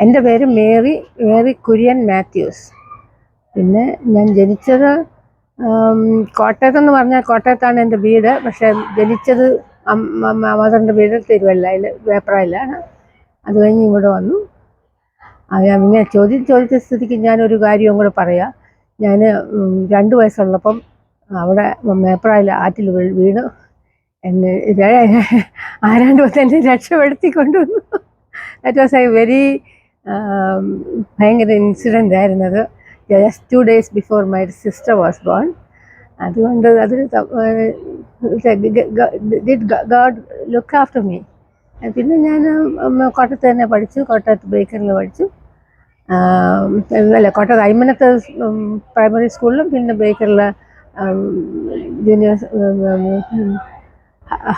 എൻ്റെ പേര് മേരി കുര്യൻ മാത്യൂസ്. പിന്നെ ഞാൻ ജനിച്ചത് കോട്ടയത്തെന്ന് പറഞ്ഞാൽ കോട്ടയത്താണ് എൻ്റെ വീട്. പക്ഷേ ജനിച്ചത് മദറിൻ്റെ വീട് തിരുവല്ലയിൽ വേപ്രായിലാണ്. അത് കഴിഞ്ഞ് ഇവിടെ വന്നു. പിന്നെ ചോദിച്ച സ്ഥിതിക്ക് ഞാനൊരു കാര്യവും കൂടെ പറയാം. ഞാൻ 2 വയസ്സുള്ളപ്പം അവിടെ വേപ്രായിൽ ആറ്റിൽ വീണ് എന്നെ ആരാണ്ട് വന്ന് എന്നെ രക്ഷപ്പെടുത്തി കൊണ്ടുവന്നു. ദാറ്റ് വാസ് എ വെരി ഭയങ്കര ഇൻസിഡൻ്റ് ആയിരുന്നത്. Just 2 days before my sister was born. അതുകൊണ്ട് അത് ഗോഡ് ലുക്ക് ആഫ്റ്റർ മീ. പിന്നെ ഞാൻ കോട്ടയത്ത് തന്നെ പഠിച്ചു. കോട്ടയത്ത് ബേക്കറിൽ പഠിച്ചു. കോട്ടയത്ത് അയ്മനത്ത് പ്രൈമറി സ്കൂളിലും പിന്നെ ബേക്കറിൽ ജൂനിയർ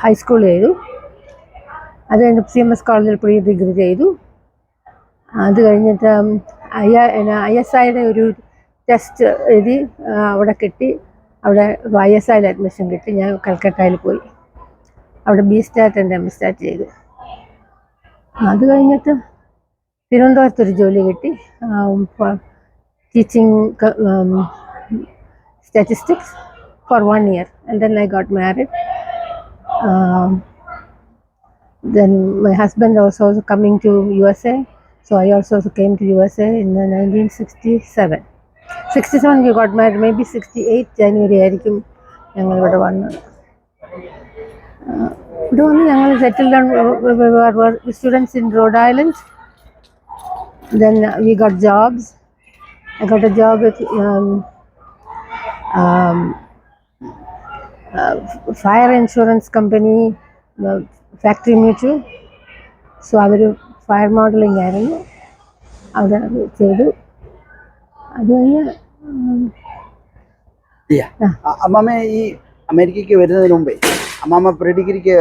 ഹൈസ്കൂൾ ചെയ്തു. അത് കഴിഞ്ഞ് CMS കോളേജിൽ പ്രീ ഡിഗ്രി ചെയ്തു. അത് കഴിഞ്ഞിട്ട് ISIയുടെ ഒരു ടെസ്റ്റ് എഴുതി അവിടെ കിട്ടി. അവിടെ ISIയിൽ അഡ്മിഷൻ കിട്ടി. ഞാൻ കൽക്കട്ടയിൽ പോയി. അവിടെ BStat and MStat ചെയ്തു. അത് കഴിഞ്ഞിട്ട് തിരുവനന്തപുരത്തൊരു ജോലി കിട്ടി, teaching statistics for 1 year, and then I got married. Then my husband was also coming to USA, so I also came to USA in 1967. 67 we got married, maybe 68 January ആയിരിക്കും ഞങ്ങൾ ഇവിടെ വന്നത്. ഇവിടെ വന്ന് ഞങ്ങൾ settle down, students in Rhode Island. Then we got jobs. I got a job with fire insurance company, factory mutual. So our fire modelling ആയിരുന്നു, അവിടെ ചെയ്തു. അത് കഴിഞ്ഞ് അമ്മാമ്മ ഈ അമേരിക്കയ്ക്ക് വരുന്നതിന് മുമ്പേ അമ്മാമ്മ പ്രീ ഡിഗ്രിക്ക്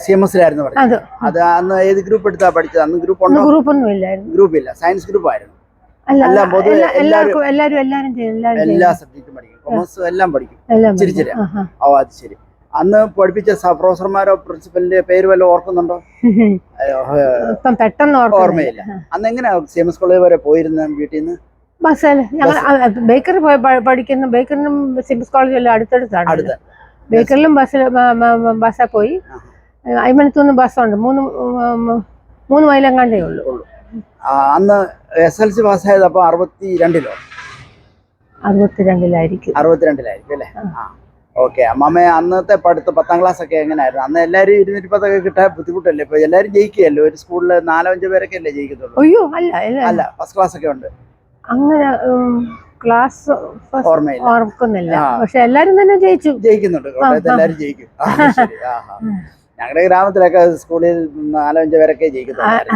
CMSലായിരുന്നു പറഞ്ഞത്. അത് അന്ന് ഏത് ഗ്രൂപ്പ് എടുത്താ പഠിച്ചത്? അന്ന് ഗ്രൂപ്പൊന്നും ഇല്ലായിരുന്നു. ഗ്രൂപ്പില്ല, സയൻസ് ഗ്രൂപ്പ് ആയിരുന്നു. എല്ലാ സബ്ജക്റ്റും പഠിക്കും, കൊമേഴ്സ് എല്ലാം പഠിക്കും. ശരി. ഓ അത് ശരി. അന്ന് പഠിപ്പിച്ച പ്രൊഫസർമാരോ പ്രിൻസിപ്പലിന്റെ പേര് വല്ല ഓർക്കുന്നുണ്ടോ? പെട്ടെന്ന് ഓർമ്മയില്ല. അന്ന് എങ്ങനെയാ CMS കോളേജ് വരെ പോയിരുന്ന വീട്ടിൽ നിന്ന്? ബസ്സിൽ. ഞങ്ങൾ ബേക്കറി പഠിക്കുന്ന ബേക്കറിനും CMS കോളേജും എല്ലാം അടുത്തടുത്താണ്. ബേക്കറിലും ബസ്സിൽ പോയി. അയ്മനത്തുനിന്ന് ബസ്സുണ്ട്, 3 മൈലെങ്ങാണ്ടേ ഉള്ളൂ. അന്ന് SLC പാസ്സായത് അപ്പൊ 62-ലോ? 62-ലായിരിക്കും. 62-ലായിരിക്കും അല്ലേ? ഓക്കെ. അമ്മാമ്മ അന്നത്തെ പഠിത്തം 10ാം ക്ലാസ് ഒക്കെ എങ്ങനെയായിരുന്നു? അന്ന് എല്ലാവരും 210 കിട്ടാൻ ബുദ്ധിമുട്ടല്ലേ? ഇപ്പൊ എല്ലാവരും ജയിക്കുകയല്ലോ. ഒരു സ്കൂളിൽ 4-5 പേരൊക്കെ അല്ലേ ജയിക്കത്തുള്ളൂ? അയ്യോ അല്ല, ഫസ്റ്റ് ക്ലാസ് ഒക്കെ ഉണ്ട്. അങ്ങനെ ക്ലാസ് ഓർക്കുന്നില്ല, പക്ഷെ എല്ലാരും തന്നെ ജയിക്കുന്നുണ്ട്. കോട്ടയത്ത് എല്ലാവരും ജയിക്കും. ഞങ്ങളുടെ ഗ്രാമത്തിലൊക്കെ സ്കൂളിൽ 4-5 പേരൊക്കെ ജയിക്കുന്നുണ്ട്.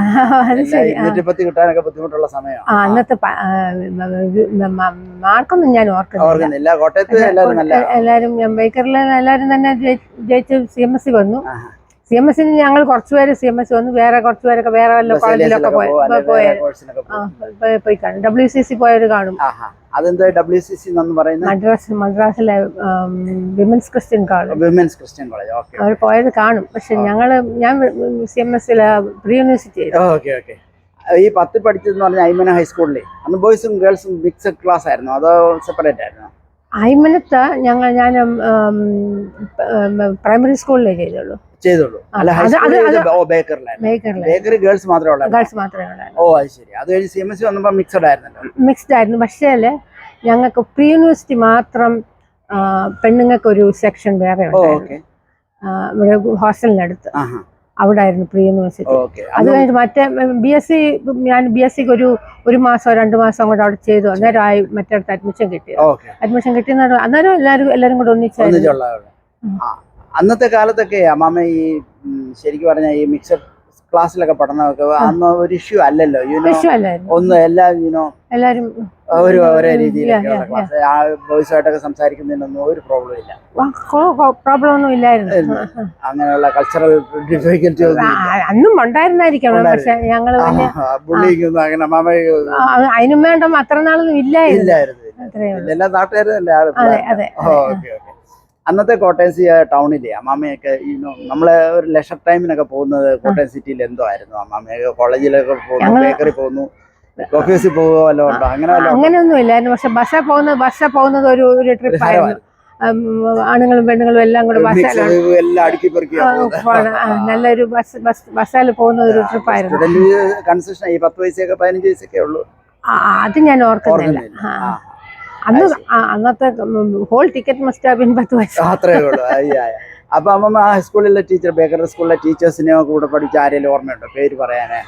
210 കിട്ടാനൊക്കെ ബുദ്ധിമുട്ടുള്ള സമയമാണ്. അന്നത്തെ മാർക്കൊന്നും ഞാൻ ഓർക്കുന്നില്ല. കോട്ടയത്ത് എല്ലാരും ബേക്കറിൽ എല്ലാരും തന്നെ ജയിച്ച് CMS വന്നു. CMSന് ഞങ്ങൾ കുറച്ചുപേര് CMS വന്നു, വേറെ കുറച്ചുപേരൊക്കെ വേറെ വല്ല കോളേജിലൊക്കെ പോയി കാണും. WCC പോയവര് കാണും. അതെന്താ WCC എന്ന് പറയുന്നത്? മദ്രാസിലെ വിമൻസ് ക്രിസ്ത്യൻ കോളേജ്. അവർ പോയത് കാണും. പക്ഷെ ഞാൻ CMSലെ പ്രീ യൂണിവേഴ്സിറ്റി. ഈ 10 പഠിച്ചതെന്ന് പറഞ്ഞാൽ അയ്മന ഹൈസ്കൂളിലെ അന്ന് ബോയ്സും ഗേൾസും മിക്സഡ് ക്ലാസ് ആയിരുന്നു, അതോ സെപ്പറേറ്റ് ആയിരുന്നു? അയ്മനത്ത് ഞാൻ പ്രൈമറി സ്കൂളിലേ ചെയ്തുള്ളൂ. ബേക്കറി ഗേൾസ് മാത്രമേ ഉള്ളൂ. ഓ അത് ശരി. അത് കഴിഞ്ഞ് CMS വന്നപ്പോ മിക്സഡ് ആയിരുന്നു. പക്ഷേ ഞങ്ങൾക്ക് പ്രീ യൂണിവേഴ്സിറ്റി മാത്രം പെണ്ണുങ്ങൾക്ക് ഒരു സെക്ഷൻ വേറെ ഉണ്ട്. ഇവിടെ ഹോസ്റ്റലിനടുത്ത് അവിടെ ആയിരുന്നു പ്രീ യൂണിവേഴ്സിറ്റി. അത് കഴിഞ്ഞിട്ട് മറ്റേ ഞാൻ BSc ഒരു മാസോ 2 മാസം കൂടെ അവിടെ ചെയ്തു. അന്നേരമായി മറ്റടുത്ത് അഡ്മിഷൻ കിട്ടി. അന്നേരം എല്ലാരും കൂടെ ഒന്നിച്ചായിരുന്നു. അന്നത്തെ കാലത്തൊക്കെ അമ്മാമ്മ ഈ ശരിക്കും പറഞ്ഞ ഈ മിക്സഡ് ക്ലാസ്സിലൊക്കെ പഠനമൊക്കെ അന്ന് ഒരു ഇഷ്യൂ അല്ലല്ലോ. ഒന്ന് എല്ലാവരും ഒരേ രീതിയിലൊക്കെയുള്ള ക്ലാസ്. ബോയ്സുമായിട്ടൊക്കെ സംസാരിക്കുന്നതിനൊന്നും ഒരു പ്രോബ്ലം ഒന്നും ഇല്ലായിരുന്നു. അങ്ങനെയുള്ള കൾച്ചറൽ ഡിഫിക്കൽറ്റി അന്നും ഉണ്ടായിരുന്നായിരിക്കണം. പക്ഷെ ഞങ്ങള് ബുള്ളിങ്ങൊന്നും അങ്ങനെ അമ്മാമ്മ അതിനും വേണ്ട അത്ര നാളൊന്നും ഇല്ലായിരുന്നു. എല്ലാ നാട്ടുകാരും. അന്നത്തെ കോട്ടയം ടൗണിലെ അമ്മാമ്മയൊക്കെ നമ്മളെ ഒരു ലെഷർ ടൈമിനൊക്കെ പോകുന്നത് കോട്ടയം സിറ്റിയിൽ എന്തോ ആയിരുന്നു? അമ്മാമ്മയൊക്കെ കോളേജിലൊക്കെ പോകുന്നു, ബേക്കറി പോകുന്നു, ഓഫീസിൽ പോകുക വല്ലതും ഉണ്ടോ? അങ്ങനെയൊന്നും ഇല്ലായിരുന്നു. പക്ഷെ ബസ്സിൽ പോകുന്നത് ഒരു ട്രിപ്പായിരുന്നു. ആണുങ്ങളും പെണ്ണുങ്ങളും എല്ലാം കൂടെ നല്ലൊരു ബസ്സിൽ പോകുന്ന ഒരു ട്രിപ്പായിരുന്നു. കൺസെഷൻ ഈ 10 പൈസയൊക്കെ 15 പൈസയൊക്കെ ഉള്ളൂ. അത് ഞാൻ ഓർക്കുന്നില്ല. അന്നത്തെ hall ticket must have been 10 പൈസ. അത്രേ ഉള്ളൂ. അപ്പൊ അമ്മ ആ സ്കൂളിലെ ടീച്ചർ, ബേക്കറി സ്കൂളിലെ ടീച്ചേഴ്സിനെ കൂടെ പഠിച്ച ആരെങ്കിലും ഓർമ്മയുണ്ടോ? പേര് പറയാനേ?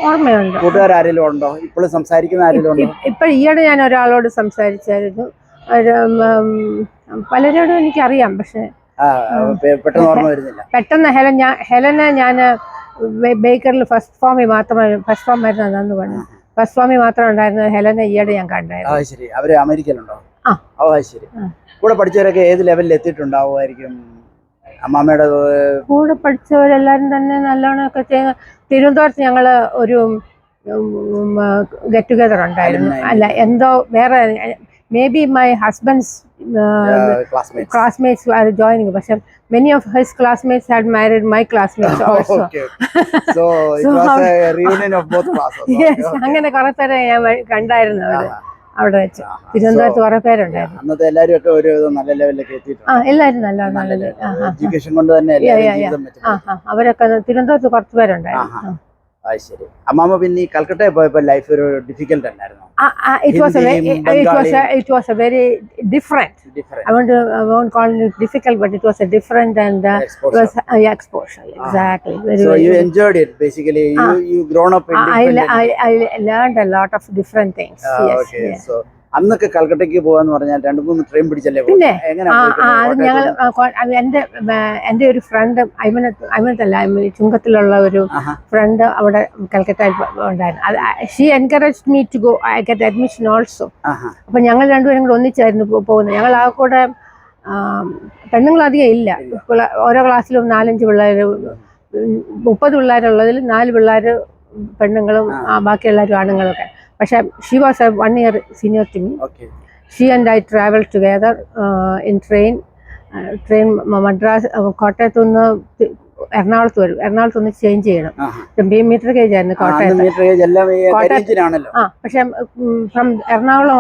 ഓർമ്മയുണ്ട്. കൂട്ടുകാരെങ്കിലും ഉണ്ടോ? ഇപ്പോഴും സംസാരിക്കുന്ന ആരെങ്കിലും ഉണ്ടോ? ഇപ്പൊ ഈയിടെ ഞാൻ ഒരാളോട് സംസാരിച്ചായിരുന്നു. പലരോടും എനിക്കറിയാം, പക്ഷെ പെട്ടെന്ന് ഓർമ്മ വരുന്നില്ല. പെട്ടെന്ന് ഹെലനെ ഞാൻ ബേക്കറിൽ ഫസ്റ്റ് ഫോമിൽ വരുന്നതെന്ന് പറഞ്ഞു. ഫസ്റ്റ് ഫോമിൽ മാത്രം ഉണ്ടായിരുന്നത് ഹെലനെ ഈയിടെ ഞാൻ കണ്ടായിരുന്നു. ശരി. അവര് അമേരിക്കയിലുണ്ടോ? ശരി. കൂടെ പഠിച്ചവരൊക്കെ ഏത് ലെവലിൽ എത്തിയിട്ടുണ്ടാവുമായിരിക്കും? അമ്മാമ്മയുടെ കൂടെ പഠിച്ചവരെല്ലാരും തന്നെ നല്ലോണം ഒക്കെ ചെയ്യുന്ന. തിരുവനന്തപുരത്ത് ഞങ്ങള് ഒരു ഗെറ്റ് ടുഗദർ ഉണ്ടായിരുന്നു. അല്ല, എന്തോ വേറെ maybe my husband's classmates were joining, but many of his classmates had married my classmates also. So it was a reunion of both classes. Yes, അങ്ങനെ കുറെ പേരെ ഞാൻ കണ്ടായിരുന്നു അവിടെ വെച്ച്. തിരുവനന്തപുരത്ത് കുറെ പേരുണ്ടായിരുന്നു. അന്നത്തെ എല്ലാവരും ഒക്കെ ഒരു നല്ല ലെവലിലേക്ക് എത്തിയിട്ടുണ്ട്. എല്ലാവരും നല്ല എഡ്യൂക്കേഷൻ കൊണ്ട് തന്നെ അവരൊക്കെ തിരുവനന്തപുരത്ത് കുറച്ച് പേരുണ്ടായിരുന്നു. ശരി. അമ്മാമ്മ പിന്നെ കൽക്കട്ടയിൽ പോയപ്പോ ലൈഫ് ഒരു ഡിഫിക്കൽട്ട് അല്ലായിരുന്നു? It was a very different. I won't call it difficult, but it was a different and exposure. Exactly. So you enjoyed it basically. You grown up independent. I learned a lot of different things. Yes. Okay. So അന്നൊക്കെ കൽക്കട്ടയ്ക്ക് പോവാന്ന് പറഞ്ഞാൽ 2-3 train പിടിച്ചല്ലേ? പിന്നെ ഞങ്ങൾ എൻ്റെ ഒരു front അയ്മനത്തല്ല, ചുങ്കത്തിലുള്ള ഒരു front അവിടെ കൽക്കട്ടയിൽ ഉണ്ടായിരുന്നു. She encourage me to go. I get admission also. അപ്പൊ ഞങ്ങൾ രണ്ടുപേരും കൂടെ ഒന്നിച്ചായിരുന്നു പോകുന്നത്. ഞങ്ങൾ ആ കൂടെ പെണ്ണുങ്ങളധികം ഇല്ല. ഓരോ ക്ലാസ്സിലും 4-5 പിള്ളേർ, 30 പിള്ളേരുള്ളതിൽ 4 പിള്ളേർ പെണ്ണുങ്ങളും ബാക്കി എല്ലാവരും ആണുങ്ങളൊക്കെ. പക്ഷെ she was 1 year senior to me. She and I traveled together in train Madras കോട്ടയത്ത് നിന്ന് എറണാകുളത്ത് വരും. എറണാകുളത്ത് ഒന്ന് ചേഞ്ച് ചെയ്യണം. മീറ്റർ ഗേജ് ആയിരുന്നു കോട്ടയത്ത്. പക്ഷെ ഫ്രം എറണാകുളം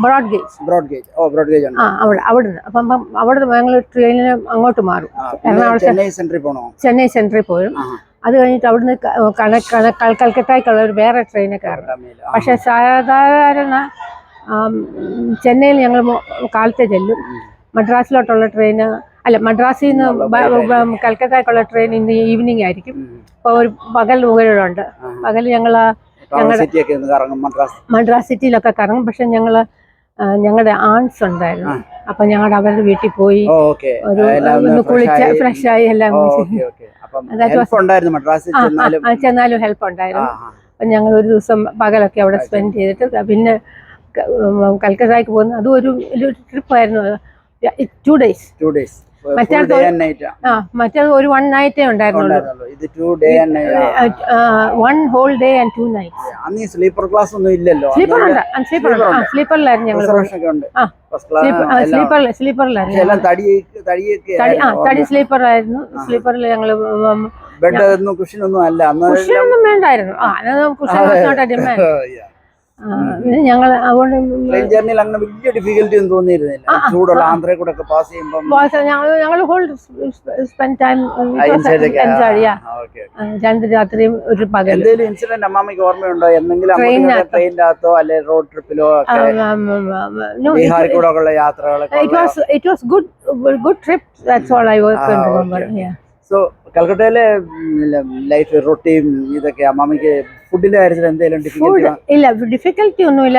ബ്രോഡ് ഗേജ് അവിടുന്ന്. അപ്പം അവിടുന്ന് ഞങ്ങൾ ട്രെയിനിന് അങ്ങോട്ട് മാറും. എറണാകുളത്ത് ചെന്നൈ സെൻട്രൽ പോരും. അത് കഴിഞ്ഞിട്ട് അവിടുന്ന് കൽക്കട്ടയ്ക്കുള്ള ഒരു വേറെ ട്രെയിനെ കയറണം. പക്ഷെ സാധാരണ ചെന്നൈയിൽ ഞങ്ങൾ കാലത്തെ ചെല്ലും. മദ്രാസിലോട്ടുള്ള ട്രെയിന് മദ്രാസിൽ നിന്ന് കൽക്കട്ടയ്ക്കുള്ള ട്രെയിൻ ഇന്ന് ഈവനിങ് ആയിരിക്കും. അപ്പോൾ ഒരു പകൽ മുകളിലുണ്ട്. പകൽ ഞങ്ങളുടെ മദ്രാസ് സിറ്റിയിലൊക്കെ കറങ്ങും. പക്ഷെ ഞങ്ങളുടെ ആൺസ് ഉണ്ടായിരുന്നു. അപ്പൊ ഞങ്ങളുടെ അവരുടെ വീട്ടിൽ പോയി ഒന്ന് കുളിച്ച് ഫ്രഷായി എല്ലാം ചെന്നാലും ഹെൽപ്പ് ഉണ്ടായിരുന്നു. അപ്പം ഞങ്ങൾ ഒരു ദിവസം പകലൊക്കെ അവിടെ സ്പെൻഡ് ചെയ്തിട്ട് പിന്നെ കൽക്കട്ടയ്ക്ക് പോകുന്നു. അതും ഒരു ട്രിപ്പായിരുന്നു. 2 days. മറ്റേത് ഒരു 1 night ഉണ്ടായിരുന്നുള്ളൂ. 1 whole day and 2 nights. Sleeper class ഒന്നും ഇല്ലല്ലോ? സ്ലീപ്പറിലായിരുന്നു ഞങ്ങൾ. സ്ലീപ്പറിലായിരുന്നു. തടി സ്ലീപ്പറായിരുന്നു. സ്ലീപ്പറിൽ ഞങ്ങൾ ബെഡ് കുഷനൊന്നും അല്ല. കുഷനൊന്നും വേണ്ടായിരുന്നു. ഞങ്ങൾ അതുകൊണ്ട് വലിയ ഡിഫിക്കൽറ്റി ഒന്നും തോന്നിയിരുന്നില്ല. ചൂടുള്ള ആന്ധ്രയിൽ കൂടെ പാസ് ചെയ്യുമ്പോൾ ഞങ്ങൾ ഹോൾ സ്പെൻഡ് ടൈം എൻജോയ് ചെയ്യാം. 2 രാത്രിയും ഒരു പകൽ. എന്തെങ്കിലും ഇൻസിഡന്റ് അമ്മാമ്മയ്ക്ക് ഓർമ്മയുണ്ടോ? എന്തെങ്കിലും ട്രെയിനിനകത്തോ അല്ലെ റോഡ് ട്രിപ്പിലോ ബീഹാറിൽ കൂടെ ഉള്ള യാത്രകളൊക്കെ? It was good trip. That's all I can remember. Yeah. So കൽക്കട്ടയിലെ ലൈഫ് റൊട്ടീൻ ഇതൊക്കെ അമ്മാമ്മയ്ക്ക് ഫുഡിന്റെ കാര്യത്തിൽ എന്തെങ്കിലും ഡിഫിക്കൽറ്റി ഒന്നുമില്ല.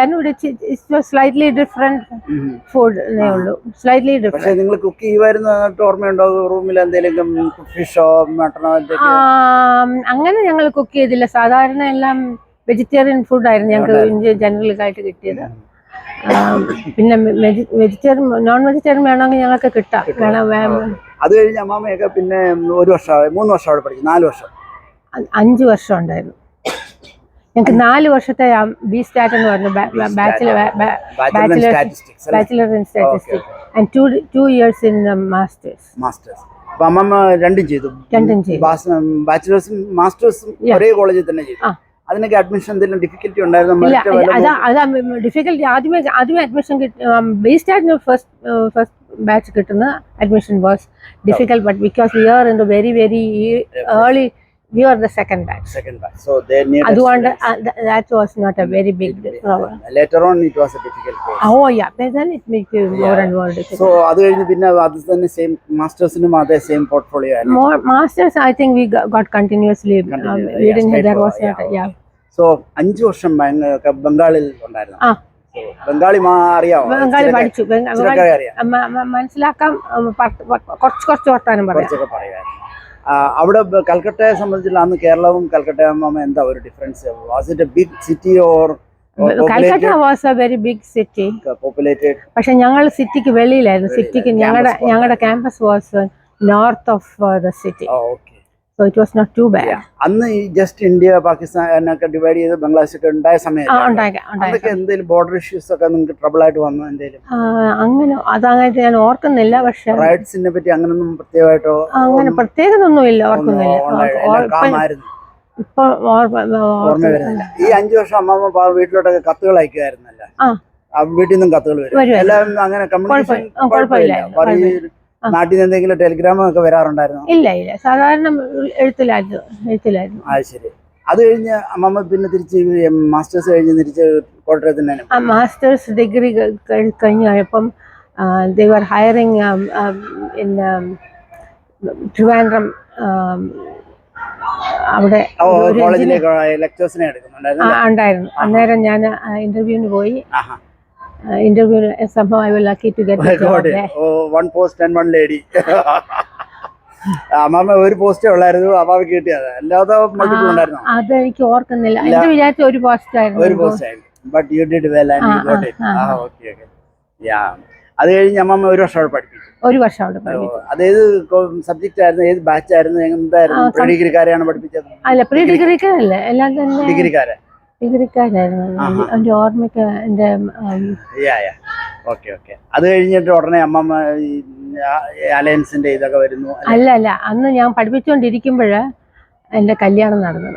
സ്ലൈറ്റ്ലി ഡിഫറെന്റ് ഫുഡ് ഉള്ളൂ. Slightly different. പക്ഷേ നിങ്ങൾ കുക്ക് ചെയ്യുമായിരുന്നു ഓർമ്മയുണ്ടോ? റൂമിൽ എന്തെങ്കിലും ഫിഷോ മട്ടണോ? അങ്ങനെ ഞങ്ങൾ കുക്ക് ചെയ്തില്ല. സാധാരണ എല്ലാം വെജിറ്റേറിയൻ ഫുഡായിരുന്നു ഞങ്ങൾക്ക് ജനറലായിട്ട് കിട്ടിയത്. പിന്നെ വെജിറ്റേറിയൻ നോൺ വെജിറ്റേറിയൻ വേണമെങ്കിൽ ഞങ്ങൾക്ക് കിട്ടാം. അത് കഴിഞ്ഞ് അമ്മാമ്മയൊക്കെ പിന്നെ 1 വർഷം 3 വർഷം അവിടെ പഠിച്ചു. 4 വർഷം 5 വർഷം ഉണ്ടായിരുന്നു. ഞങ്ങൾക്ക് 4 വർഷത്തെ ബി സ്റ്റാറ്റ് എന്ന് പറഞ്ഞു bachelor in statistics and 2 years in masters. അപ്പൊ അമ്മമ്മ രണ്ടും ചെയ്തു, ബാച്ചിലേഴ്സും മാസ്റ്റേഴ്സും ഒരേ കോളേജിൽ തന്നെ ചെയ്തു. അതിനൊക്കെ അഡ്മിഷൻ എന്തെങ്കിലും ഡിഫിക്കൽറ്റി ഉണ്ടായിരുന്നു? ഡിഫിക്കൽറ്റി ആദ്യമേ അഡ്മിഷൻ ബി സ്റ്റാറ്റിന് ഫസ്റ്റ് ബാച്ച് കിട്ടുന്ന admission was difficult, but because we are in the very early, we were the second batch. So they needed അതുകൊണ്ട് that was not a very big problem. Later on it was a difficult course. Oh yeah, but then it made it more and more difficult. So അത് കഴിഞ്ഞ് പിന്നെ അത് തന്നെ same മാസ്റ്റേഴ്സിനും അതേ same portfolio ആയിരുന്നു? More masters I think we got continuously we didn't have, there was yeah. So 5 വർഷം ബംഗാളിൽ ഉണ്ടായിരുന്നു. ബംഗാളി അറിയാമോ? ബംഗാളി പഠിച്ചു, മനസ്സിലാക്കാം, കുറച്ച് വർത്താനം പറയാം. അവിടെ കൽക്കട്ടയെ സംബന്ധിച്ചുള്ള അന്ന് കേരളവും കൽക്കട്ടയും എന്താ ഒരു difference? Was it a big city or? Calcutta was a very big city, populated. പക്ഷെ ഞങ്ങൾ സിറ്റിക്ക് വെളിയിലായിരുന്നു. സിറ്റിക്ക് ഞങ്ങളുടെ campus was north of the city. So it was not too bad. അന്ന് ഈ ജസ്റ്റ് ഇന്ത്യ പാകിസ്ഥാൻ ഒക്കെ ഡിവൈഡ് ചെയ്ത് ബംഗ്ലാദേശ് ഒക്കെ ഉണ്ടായ സമയത്ത് എന്തെങ്കിലും ബോർഡർ ഇഷ്യൂസ് ഒക്കെ നിങ്ങൾക്ക് ട്രബിൾ ആയിട്ട് വന്നു എന്തെങ്കിലും? അങ്ങനെ അതങ്ങനെ ഞാൻ ഓർക്കുന്നില്ല. പക്ഷെ റൈറ്റ്സിനെ പറ്റി അങ്ങനൊന്നും പ്രത്യേകമായിട്ടോ? അങ്ങനെ പ്രത്യേകതൊന്നുമില്ല, ഓർക്കുന്നില്ല. ഇപ്പൊ ഓർമ്മ വരുന്നില്ല. ഈ 5 വർഷം അമ്മമ്മ വീട്ടിലോട്ടൊക്കെ കത്തുകൾ അയക്കുമായിരുന്നല്ലോ, വീട്ടിൽ നിന്നും കത്തുകൾ വരും, എല്ലാം അങ്ങനെ കമ്മ്യൂണിക്കേഷൻ കുഴപ്പമില്ല. നാട്ടിൽ നിന്ന് എന്തെങ്കിലും ടെലിഗ്രാം ഒക്കെ വരാറുണ്ടായിരുന്നു? ഇല്ല, സാധാരണ എഴുത്തിലായിരുന്നു. അത് ശരി. അത് കഴിഞ്ഞ് അമ്മമ്മ പിന്നെ തിരിച്ച് മാസ്റ്റേഴ്സ് കഴിഞ്ഞ് തിരിച്ച് കോട്ടയത്തിന്? മാസ്റ്റേഴ്സ് ഡിഗ്രി കഴിഞ്ഞപ്പം they were hiring in Trivandrum. അവിടെ ലെക്ചേഴ്സിനെ ഉണ്ടായിരുന്നു. അന്നേരം ഞാൻ ഇന്റർവ്യൂവിന് പോയി. Interview somehow I was lucky to get the job there. Oh, one post and one lady. അമ്മമ്മ ഒരു പോസ്റ്റേ ഉള്ളായിരുന്നു, അമ്മാവ കിട്ടിയത്, അല്ലാതെ മൾട്ടിപ്പിൾ ഉണ്ടായിരുന്നു? അത് എനിക്ക് ഓർക്കുന്നില്ല. എനിക്ക് വിചാരിച്ച ഒരു പോസ്റ്റ് ആയിരുന്നു. But you did well and you got it. Okay. Yeah. അത് കഴിഞ്ഞ് അമ്മമ്മ ഒരു വർഷം അവിടെ പഠിപ്പിച്ചു. ഒരു വർഷം അവിടെ പഠിപ്പിച്ചു. അതേത് സബ്ജക്റ്റ് ആയിരുന്നു, ഏത് ബാച്ച് ആയിരുന്നു, എന്തായിരുന്നു? പ്രീ ഡിഗ്രിക്കാരെയാണ് പഠിപ്പിച്ചത്? അല്ല, പ്രീ ഡിഗ്രിക്കാരല്ല, എല്ലാം തന്നെ ഡിഗ്രിക്കാരെ. ഡിഗ്രിക്കാരായിരുന്നു. എന്റെ ഓർമ്മയ്ക്ക് എന്റെ അത് കഴിഞ്ഞിട്ട് ഉടനെ അമ്മമ്മ അലയൻസിന്റെ ഇതൊക്കെ വരുന്നു? അല്ല, അന്ന് ഞാൻ പഠിപ്പിച്ചുകൊണ്ടിരിക്കുമ്പോഴ് എന്റെ കല്യാണം നടന്നു.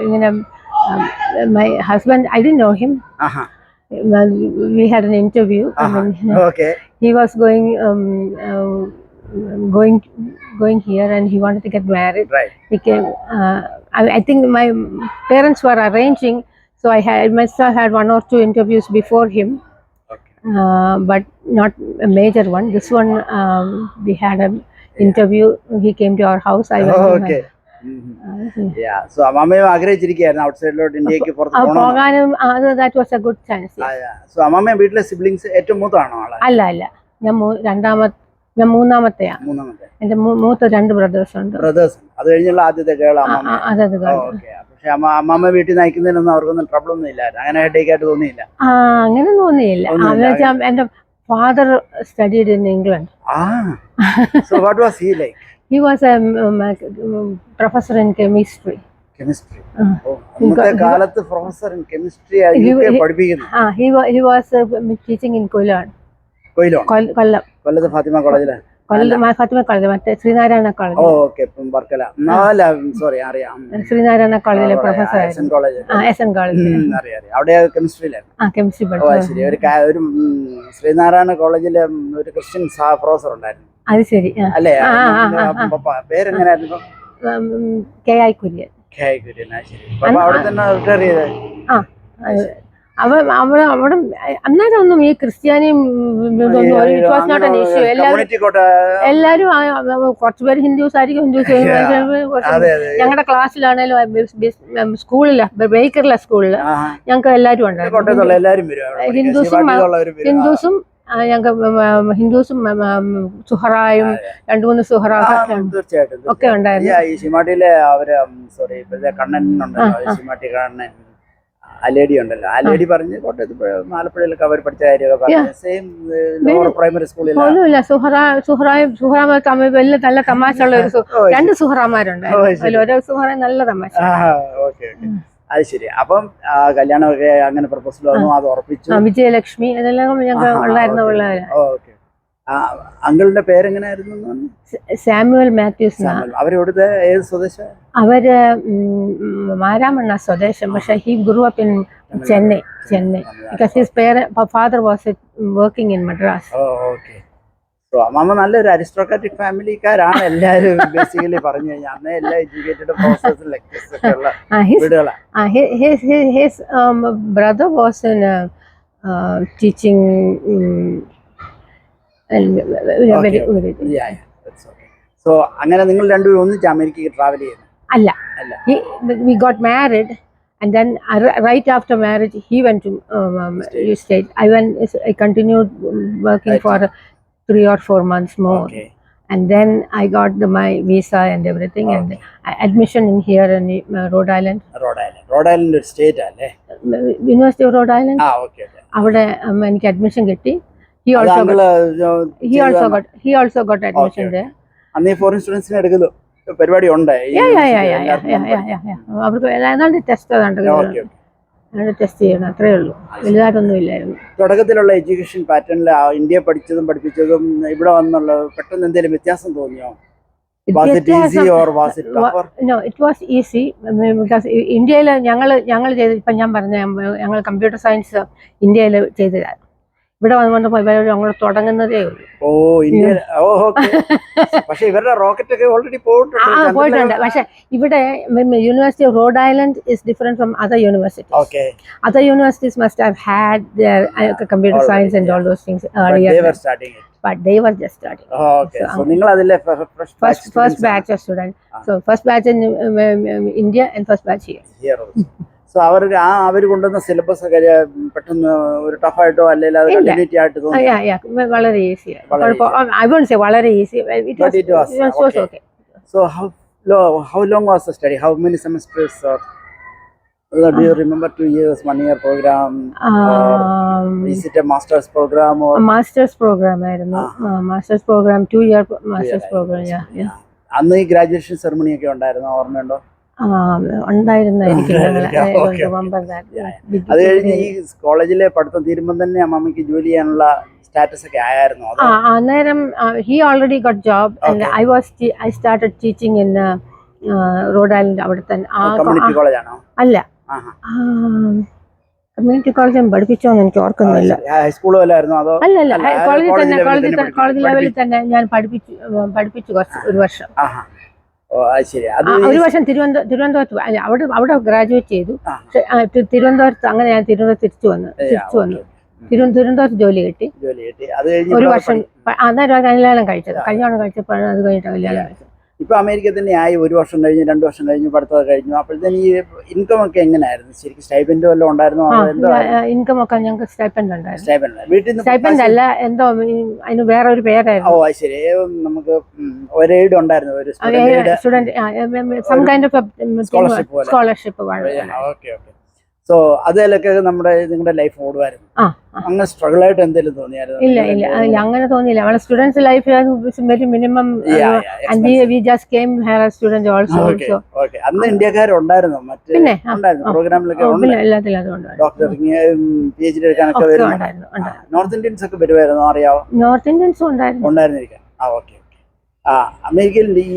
ഇങ്ങനെ my husband, I didn't know him. We had an interview. He was going here and he wanted to get married. He came. I think my parents were arranging, so I must have had 1 or 2 interviews before him, but not a major one. This one we had an interview. He came to our house. I went. Yeah. So അമ്മമ്മയും ആഗ്രഹിച്ചിരിക്കുകയായിരുന്നു ഔട്ട്സൈഡിലോട്ട്, ഇന്ത്യക്ക് പുറത്ത് പോകാനും. That was a good chance. So അമ്മമ്മയും വീട്ടിലെ siblings ഏറ്റവും മൂത്താണോ? അല്ല, ഞാൻ മൂന്നാമത്തെയാ. എന്റെ മൂത്ത 2 brothers ഉണ്ട്. അത് കഴിഞ്ഞുള്ള ആദ്യത്തെ കേൾ അമ്മമ്മ. പക്ഷെ അമ്മമ്മ വീട്ടിൽ നയിക്കുന്നതിനൊന്നും അവർക്കൊന്നും ട്രബിൾ ഒന്നും ഇല്ലായിരുന്നു, അങ്ങനെ ഹെഡേക്ക് ആയിട്ട് തോന്നിയില്ല? അങ്ങനെ തോന്നിയില്ല. എന്റെ father studied in England. So what was he like? He was a professor in chemistry. അന്നത്തെ കാലത്ത് പ്രൊഫസർ ഇൻ കെമിസ്ട്രി പഠിപ്പിക്കുന്നു? He was teaching in കൊല്ലം. കൊല്ലത്ത് ഫാത്തിമ കോളേജിലെ? ഫാത്തിമ കോളേജ്, മറ്റേ ശ്രീനാരായണ കോളേജ്. ശ്രീനാരായണ കോളേജിലെ പ്രൊഫസർ. SN college. അവിടെ കെമിസ്ട്രി ഒരു ശ്രീനാരായണ കോളേജിലെ ഒരു ക്രിസ്ത്യൻ പ്രൊഫസർ ഉണ്ടായിരുന്നു. അത് ശരി. അല്ലേ? പേരെങ്ങനെയായിരുന്നു? KI കുര്യൻ. അവിടെ തന്നെ റിട്ടയർ ചെയ്തത്? അവിടെ അന്നേരം ഒന്നും ഈ ക്രിസ്ത്യാനിയും എല്ലാരും കുറച്ചുപേര് ഹിന്ദുസ് ആയിരിക്കും. ഞങ്ങളുടെ ക്ലാസ്സിലാണേലും സ്കൂളില്, ബേക്കറിലെ സ്കൂളില് ഞങ്ങൾക്ക് എല്ലാരും ഉണ്ടായിരുന്നു. ഹിന്ദുസും ഹിന്ദുസും സുഹറായും 2-3 സുഹറ ഒക്കെ ഉണ്ടായിരുന്നു. അലേഡി ഉണ്ടല്ലോ, അലേഡി പറഞ്ഞ് കോട്ടയത്ത് ആലപ്പുഴയിലൊക്കെ അവർ പഠിച്ച കാര്യമൊക്കെ പറഞ്ഞു. സെയിം ലോവർ പ്രൈമറി സ്കൂളിൽ വലിയ നല്ല തമാശ ഉള്ള 2 സുഹറാമാരുണ്ട്. ഓരോ സുഹറ നല്ല തമാശ. അത് ശരി. അപ്പം കല്യാണമൊക്കെ അങ്ങനെ പ്രപ്പോസൽ വന്നു, അത് ഉറപ്പിച്ചു. വിജയലക്ഷ്മി അതെല്ലാം ഞങ്ങൾക്ക് ഉള്ളായിരുന്നു. ഓക്കെ. അങ്കിളുടെ പേരെങ്ങനെയായിരുന്നു? സാമുവൽ മാത്യൂസ്. അവരെവിടുത്തെ ഏത് സ്വദേശം? അവര് മാരാമണ്ണ സ്വദേശം. പക്ഷെ he grew up in Chennai because his father was working in Madras. Okay. So അമ്മ നല്ലൊരു അരിസ്റ്റോക്രാറ്റിക് ഫാമിലിക്കാരാണ് എല്ലാവരും ബേസിക്കലി പറഞ്ഞു കഴിഞ്ഞാൽ. അന്നേ എല്ലാ എഡ്യൂക്കേറ്റഡ് പ്രൊഫസേഴ്സും ലെക്ചേഴ്സ് ഒക്കെ ഉള്ള വീടുകളാണ്. His brother was in teaching. So അങ്ങനെ നിങ്ങൾ രണ്ടുപേരും ഒന്നിച്ച് അമേരിക്കയിൽ ട്രാവൽ ചെയ്യുന്നു? അല്ല, we got married and then right after marriage he went to state. I continued working for 3 or 4 months more. Okay. And then I got my visa and everything. And admission in here in Rhode Island. Rhode Island ഒരു state അല്ലേ? University of Rhode Island. Okay. അവിടെ എനിക്ക് admission കിട്ടി. He also got admission there. അന്ന് foreign സ്റ്റുഡൻസിനെ എടുക്കുന്നു പരിപാടി ഉണ്ട്. അവർക്ക് ഏതാണ്ട് ടെസ്റ്റ് ചെയ്യണം, അത്രേ ഉള്ളൂ, വലുതായിട്ടൊന്നും ഇല്ലായിരുന്നു. തുടക്കത്തിലുള്ള എഡ്യൂക്കേഷൻ പാറ്റേണിൽ ഇന്ത്യ പഠിച്ചതും പഠിപ്പിച്ചതും ഇവിടെ വന്നുള്ള പെട്ടെന്ന് എന്തെങ്കിലും വ്യത്യാസം തോന്നിയോ? Was it easy or was it tougher? No, it was easy because ഇന്ത്യയിൽ ഞങ്ങൾ ചെയ്ത് ഇപ്പം ഞാൻ പറഞ്ഞ ഞങ്ങൾ കമ്പ്യൂട്ടർ സയൻസ് ഇന്ത്യയിൽ ചെയ്തതാണ്. ഇവിടെ വന്നപ്പോൾ ഞങ്ങൾ തുടങ്ങുന്നതേ ഉള്ളൂ. പക്ഷേ ഇവരുടെ റോക്കറ്റ് ഒക്കെ ഓൾറെഡി പോയിട്ടുണ്ട്. പക്ഷെ ഇവിടെ university off Rhode Island is different from other universities. Other universities must have had their computer science and all those things earlier. But they were just starting. So നിങ്ങൾ അതിലെ first batch of students. So first batch in India and first batch here. So അവർ കൊണ്ടുവന്ന syllabus ഒക്കെ പെട്ടെന്ന് ഒരു ടഫായിട്ടോ അല്ലെങ്കിൽ അത് continuity ആയിട്ട് തോന്നി? വളരെ ഈസി. I won't say വളരെ easy. It was okay. So how long was the study? How many semesters? Do you remember 2 years, 1 year program? Is it a master's program or? Master's program ആയിരുന്നു. Master's program, 2 year master's program. Yeah. അന്ന് ഈ graduation ceremony ഒക്കെ ഉണ്ടായിരുന്നു, ഓർമ്മയുണ്ടോ? ഉണ്ടായിരുന്നു എനിക്ക്. അത് കഴിഞ്ഞ് ഈ കോളേജിലെ പഠിത്തം തീരുമ്പോൾ തന്നെ അമ്മമ്മക്ക് ജോലി ചെയ്യാനുള്ള സ്റ്റാറ്റസ് ഒക്കെ ആയിരുന്നു? അന്നേരം he already got job and I started teaching in Rhode Island. അവിടെ തന്നെ. കമ്മ്യൂണിറ്റി കോളേജാണോ? അല്ല, കമ്മ്യൂണിറ്റി കോളേജ് പഠിപ്പിച്ചോന്ന് എനിക്ക് ഓർക്കുന്നില്ല. ഹൈസ്കൂൾ വല്ലായിരുന്നോ അതോ? അല്ല, കോളേജ് ലെവലിൽ തന്നെ ഞാൻ പഠിപ്പിച്ചു ഒരു വർഷം. ഒരു വർഷം തിരുവനന്തപുരത്ത് അവിടെ ഗ്രാജുവേറ്റ് ചെയ്തു. തിരുവനന്തപുരത്ത് അങ്ങനെ ഞാൻ തിരിച്ചു വന്നു. തിരുവനന്തപുരത്ത് ജോലി കിട്ടി. ഒരു വർഷം അന്നേരം കല്യാണം കഴിച്ചപ്പോഴാണ് അത് കഴിഞ്ഞിട്ട് കല്യാണം കഴിച്ചത്. ഇപ്പൊ അമേരിക്ക തന്നെ ആയി 1 വർഷം കഴിഞ്ഞു, 2 വർഷം കഴിഞ്ഞു, പഠിത്തം കഴിഞ്ഞു. അപ്പോഴത്തേന് ഈ ഇൻകം ഒക്കെ എങ്ങനെയായിരുന്നു? ശരിക്കും സ്റ്റൈപ്പൻഡ് വല്ലതും ഉണ്ടായിരുന്നോ? ഇൻകം ഒക്കെ ഞങ്ങൾക്ക് സ്റ്റൈപ്പൻഡ് ഉണ്ടായിരുന്നു. സ്റ്റൈപ്പൻഡ് അല്ല, എന്തോ അതിന് വേറെ ഒരു പേരായിരുന്നു. ശരി. നമുക്ക് ഒരു എയ്ഡ് ഉണ്ടായിരുന്നു, ഒരു student some kind of scholarship. So അതിലൊക്കെ നിങ്ങളുടെ ലൈഫ് ഓടുമായിരുന്നു. അങ്ങനെ സ്ട്രഗിൾ ആയിട്ട് എന്തെങ്കിലും തോന്നിയായിരുന്നു? ഇല്ല, അങ്ങനെ തോന്നിയില്ല. നമ്മുടെ students life very minimum. We just came here as students also. അന്ന് ഇന്ത്യക്കാരുണ്ടായിരുന്നു പ്രോഗ്രാമിലൊക്കെ? PhD എടുക്കാനൊക്കെ നോർത്ത് ഇന്ത്യൻസ് ഒക്കെ വരുമായിരുന്നു, അറിയാവോ? നോർത്ത് ഇന്ത്യൻസും ഉണ്ടായിരുന്നിരിക്കാം. അമേരിക്കയിൽ ഈ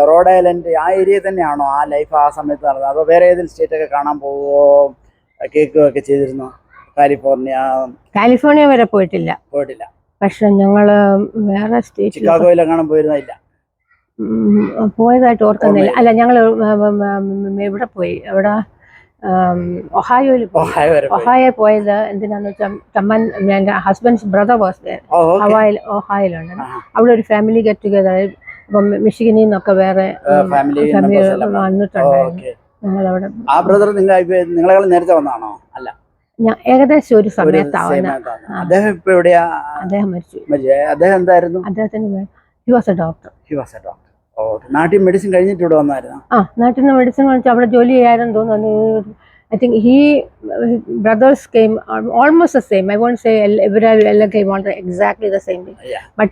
റോഡ് ഐലൻഡ് ആ ഏരിയ തന്നെയാണോ ആ ലൈഫ് ആ സമയത്ത് നടന്നത്? അതോ വേറെ ഏതെങ്കിലും സ്റ്റേറ്റ് ഒക്കെ കാണാൻ പോവോ, കേൾക്കുകയൊക്കെ ചെയ്തിരുന്നോ? കാലിഫോർണിയ വരെ പോയിട്ടില്ല. പക്ഷെ ഞങ്ങള് വേറെ സ്റ്റേറ്റ്, ചിക്കാഗോയിലെ കാണാൻ പോയിരുന്നില്ല? പോയതായിട്ട് ഓർക്കുന്നില്ല. അല്ല, ഞങ്ങള് ഇവിടെ പോയി, എവിടെ ഒഹായോ പോയത് എന്തിനാന്ന് വെച്ചാൽ എൻ്റെ ഹസ്ബൻഡ്സ് ബ്രദർ വാസ് ദെയർ. ഒഹായിലുണ്ട്. അവിടെ ഒരു ഫാമിലി ഗെറ്റ് ടുഗദർ. അപ്പം മിഷിഗനിൽ നിന്നൊക്കെ വേറെ ഫാമിലി വന്നിട്ടുണ്ടായിരുന്നു. ഞങ്ങളവിടെ. ആ ബ്രദർ നിങ്ങളെക്കാൾ നേരത്തെ വന്നതാണോ? അല്ല, ഏകദേശം ഒരു സമയത്താവുന്ന. അദ്ദേഹം മരിച്ചു. അദ്ദേഹം എന്തായിരുന്നു? അദ്ദേഹത്തിന് he was a doctor. നാട്ടിൽ മെഡിസിൻ കഴിഞ്ഞിട്ട് ഇവിടെ വന്നായിരുന്നു? നാട്ടിൽ നിന്ന് മെഡിസിൻ കഴിച്ച് അവിടെ ജോലി ചെയ്യാനെന്ന് തോന്നുന്നു. I think brothers came almost the same. I won't say everyone came on exactly the same day, but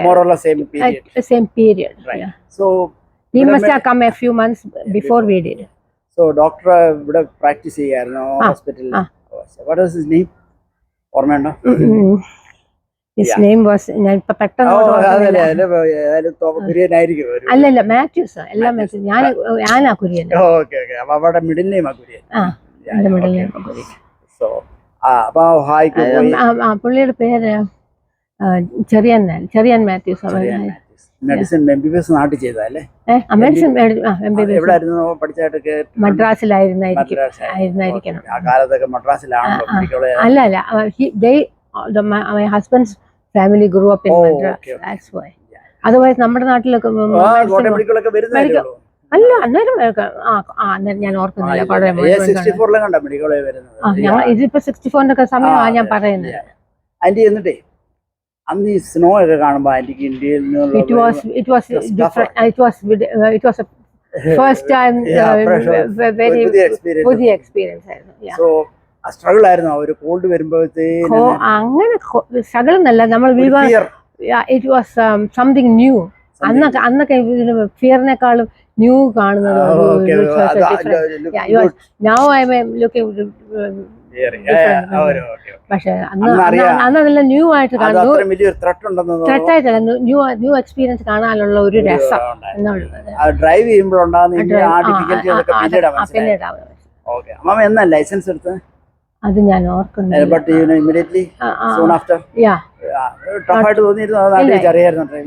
more or less same period. Same period. Right. Yeah. So he must have come a few months before we did. So doctor ഇവിടെ practice ചെയ്യായിരുന്നു ഹോസ്പിറ്റലിൽ. What was his name? ഓർമ്മയുണ്ടോ? His name was ഞാൻ ഇപ്പൊ പെട്ടെന്ന് കുര്യനായിരിക്കും. അല്ലല്ല, മാത്യൂസ്. എല്ലാം മാത്യൂസ്. ഞാനാ കുര്യൻ. Okay okay. അപ്പൊ അവിടെ മിഡിൽ നെയിം ആ കുര്യൻ. എന്റെ മിഡിൽ നെയിം കുര്യൻ. സോ അപ്പൊ ഹായ്ക്ക് പുള്ളിയുടെ പേര് ചെറിയൻ മാത്യൂസ്. മെഡിസിൻ MBBS നാട്ടിൽ ചെയ്തല്ലേ? എവിടെയായിരുന്നു പഠിച്ചായിട്ടൊക്കെ? മദ്രാസിലായിരുന്നായിരിക്കണം. ആ കാലത്തൊക്കെ മദ്രാസിലാണല്ലോ. അല്ല my husband's family grew up in Madras. That's why. Otherwise നമ്മുടെ നാട്ടിലൊക്കെ അല്ല, അന്നേരം ഞാൻ ഓർക്കുന്നില്ല. ഇതിപ്പോ 64 ഒക്കെ സമയമാണ് ഞാൻ പറയുന്നത്. ആന്റി എന്നിട്ടേ അന്ന് ഈ സ്നോ ഒക്കെ കാണുമ്പോ ആന്റിക്ക് ഇന്ത്യയിൽ ഫസ്റ്റ് ടൈം പുതിയ എക്സ്പീരിയൻസ് ആയിരുന്നു. സ്ട്രഗിൾ ആയിരുന്നു ഒരു കോൾഡ് വരുമ്പോഴത്തേക്ക്? അങ്ങനെ സ്ട്രഗിൾ എന്നല്ല, നമ്മൾ ഇറ്റ് വാസ് സംതിങ് ന്യൂ. അന്നൊക്കെ ഫിയറിനെക്കാളും ന്യൂ കാണുന്നത്. നൗ ഐ എം ലുക്കിംഗ്, പക്ഷെ അന്നെല്ലാം ന്യൂ ആയിട്ട് കാണുന്നു. ത്രെട്ടായിട്ടല്ല, ന്യൂ എക്സ്പീരിയൻസ് കാണാനുള്ള ഒരു രസം ഡ്രൈവ് ചെയ്യുമ്പോഴുണ്ടാകുന്ന. ലൈസൻസ് എടുത്ത് അത് ഞാൻ ഓർക്കുന്നില്ല.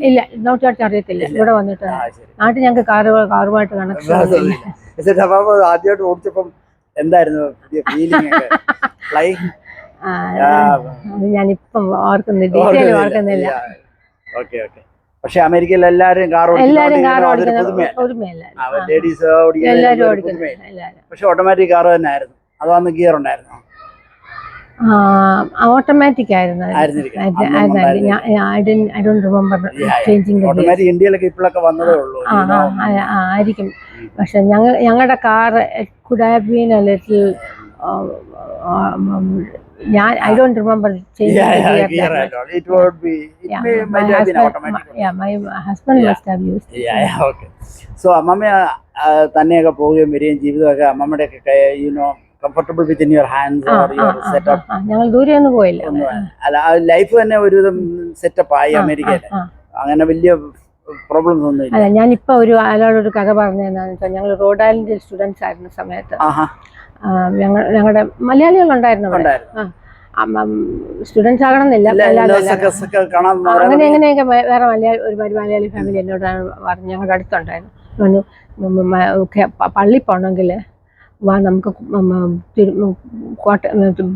ഇല്ല, നോട്ടായിട്ട് അറിയത്തില്ല. ഇവിടെ വന്നിട്ട് നാട്ടിൽ ഞങ്ങൾക്ക് കാറുമായിട്ട് കണക്ഷൻ. ആദ്യമായിട്ട് ഓടിച്ചപ്പം എന്തായിരുന്നു ഞാനിപ്പം ഓർക്കുന്നില്ല, ഡീറ്റെയിൽ ഓർക്കുന്നില്ല. പക്ഷെ അമേരിക്കയിൽ എല്ലാരും കാർ പക്ഷെ ഓട്ടോമാറ്റിക് കാർ തന്നെ ആയിരുന്നു. അതോ അന്ന് ഗിയർ ഉണ്ടായിരുന്നു? ഓട്ടോമാറ്റിക് ആയിരുന്നു. ഇന്ത്യയിലൊക്കെ ഇപ്പോഴൊക്കെ വന്നതേ ഉള്ളൂ. ആയിരിക്കും. പക്ഷെ ഞങ്ങളുടെ car could have been a little I don't remember changing the gear. It would be. My husband must have used it. Okay. So അമ്മമ്മ തന്നെയൊക്കെ പോവുകയും വരികയും ജീവിതമൊക്കെ അമ്മമ്മയുടെയൊക്കെ comfortable with in your hands or your setup? ഞങ്ങൾ ദൂരെ ഒന്നും പോയില്ല. അല്ല, ലൈഫ് തന്നെ ഒരുവിധം സെറ്റപ്പ് ആയി അമേരിക്കയിൽ. അങ്ങനെ വലിയ പ്രോബ്ലംസ് ഒന്നും ഇല്ല. അല്ല, ഞാനിപ്പോ അയാളോടൊരു കഥ പറഞ്ഞതെന്നാന്ന് വെച്ചാൽ, ഞങ്ങൾ റോഡ് ഐലൻഡിൽ സ്റ്റുഡൻസ് ആയിരുന്ന സമയത്ത് ഞങ്ങളുടെ മലയാളികളുണ്ടായിരുന്നു അവിടെ. സ്റ്റുഡൻസ് ആകണമെന്നില്ല, അങ്ങനെ എങ്ങനെയൊക്കെ വേറെ ഒരു മലയാളി ഫാമിലി എന്നോടാണ് പറഞ്ഞു. ഞങ്ങളുടെ അടുത്തുണ്ടായിരുന്നു. പള്ളി പോകണമെങ്കിൽ വാ, നമുക്ക്